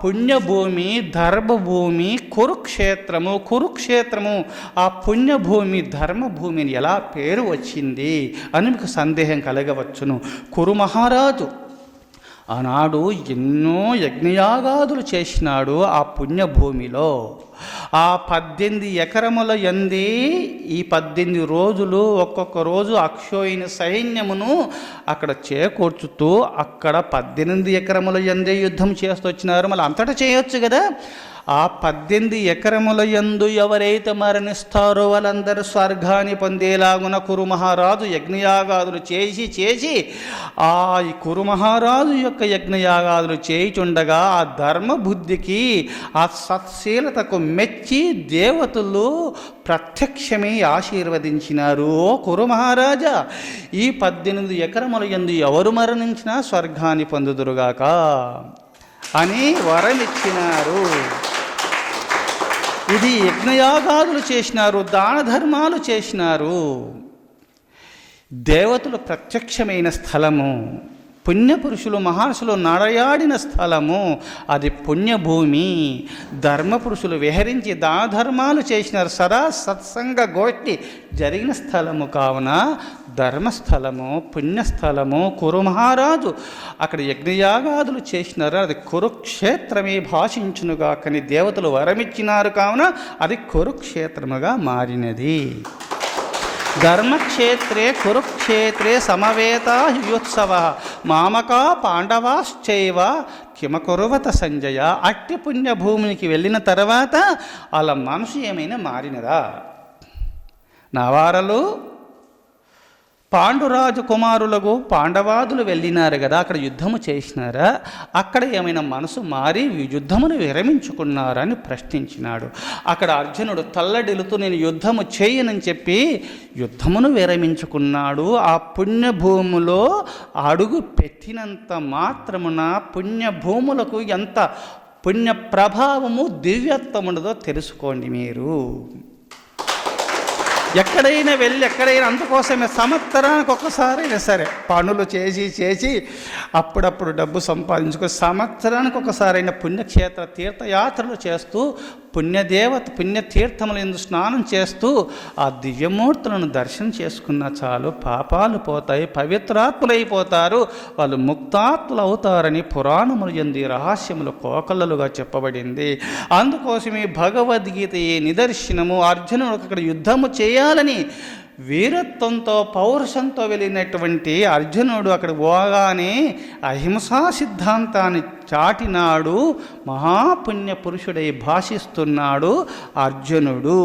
పుణ్యభూమి ధర్మభూమి కురుక్షేత్రము ఆ పుణ్యభూమి ధర్మభూమిని ఎలా పేరు వచ్చింది అని మీకు సందేహం కలగవచ్చును. కురు మహారాజు ఆనాడు ఎన్నో యజ్ఞయాగాదులు చేసినాడు ఆ పుణ్యభూమిలో. ఆ 18 ఎకరముల యందే ఈ 18 రోజులు ఒక్కొక్క రోజు అక్షోహిణి సైన్యమును అక్కడ చేకూర్చుతూ అక్కడ 18 ఎకరముల యందే యుద్ధం చేస్తూ వచ్చినారు. మళ్ళీ అంతటా చేయొచ్చు కదా. ఆ 18 ఎకరముల యందు ఎవరైతే మరణిస్తారో వాళ్ళందరూ స్వర్గాన్ని పొందేలాగున కురు మహారాజు యజ్ఞయాగాదులు చేసి ఆ కురు మహారాజు యొక్క యజ్ఞయాగాదులు చేయుచుండగా ఆ ధర్మబుద్ధికి ఆ సత్శీలతకు మెచ్చి దేవతలు ప్రత్యక్షమై ఆశీర్వదించినారు. ఓ కురు మహారాజా, ఈ 18 ఎకరముల యందు ఎవరు మరణించినా స్వర్గాన్ని పొందుదురుగాక అని వరమిచ్చినారు. ఇది యజ్ఞయాగాదులు చేసినారు, దాన ధర్మాలు చేసినారు. దేవతలు ప్రత్యక్షమైన స్థలము, పుణ్యపురుషులు మహర్షులు నడయాడిన స్థలము, అది పుణ్యభూమి. ధర్మపురుషులు విహరించి దాన ధర్మాలు చేసినారు. సదా సత్సంగ గోష్ఠి జరిగిన స్థలము కావున ధర్మస్థలము, పుణ్యస్థలము. కురు మహారాజు అక్కడ యజ్ఞయాగాదులు చేసినారు. అది కురుక్షేత్రమే భాషించునుగా కానీ దేవతలు వరమిచ్చినారు కావున అది కురుక్షేత్రముగా మారినది. ధర్మక్షేత్రే కురుక్షేత్రే సమవేతా యుత్సవ మామకా పాండవాశ్చైవ కిమకురువత సంజయ. అట్టి పుణ్యభూమికి వెళ్ళిన తర్వాత వాళ్ళ మనసు ఏమైనా మారినదా? నవారలు పాండురాజు కుమారులకు పాండవాదులు వెళ్ళినారు కదా, అక్కడ యుద్ధము చేసినారా? అక్కడ ఏమైనా మనసు మారి యుద్ధమును విరమించుకున్నారా అని ప్రశ్నించినాడు. అక్కడ అర్జునుడు తల్లడిల్లుతూ నేను యుద్ధము చేయనని చెప్పి యుద్ధమును విరమించుకున్నాడు. ఆ పుణ్యభూములో అడుగు పెట్టినంత మాత్రమున పుణ్యభూములకు ఎంత పుణ్య ప్రభావము దివ్యత్వం ఉండదో తెలుసుకోండి మీరు. ఎక్కడైనా వెళ్ళి ఎక్కడైనా అందుకోసమే సంవత్సరానికి ఒక్కసారైనా సరే పనులు చేసి అప్పుడప్పుడు డబ్బు సంపాదించుకొని సంవత్సరానికి ఒకసారైనా పుణ్యక్షేత్ర తీర్థయాత్రలు చేస్తూ పుణ్యతీర్థములు ఎందు స్నానం చేస్తూ ఆ దివ్యమూర్తులను దర్శనం చేసుకున్న చాలు, పాపాలు పోతాయి, పవిత్రాత్ములైపోతారు, వాళ్ళు ముక్తాత్ములు అవుతారని పురాణములు ఎందు రహస్యములు కోకళ్ళలుగా చెప్పబడింది. అందుకోసమే భగవద్గీత ఏ నిదర్శనము. అర్జునుడు అక్కడ యుద్ధము చేయాలని వీరత్వంతో పౌరుషంతో వెళ్ళినటువంటి అర్జునుడు అక్కడ పోగానే అహింసా సిద్ధాంతాన్ని చాటినాడు. మహాపుణ్య పురుషుడై భాషిస్తున్నాడు అర్జునుడు.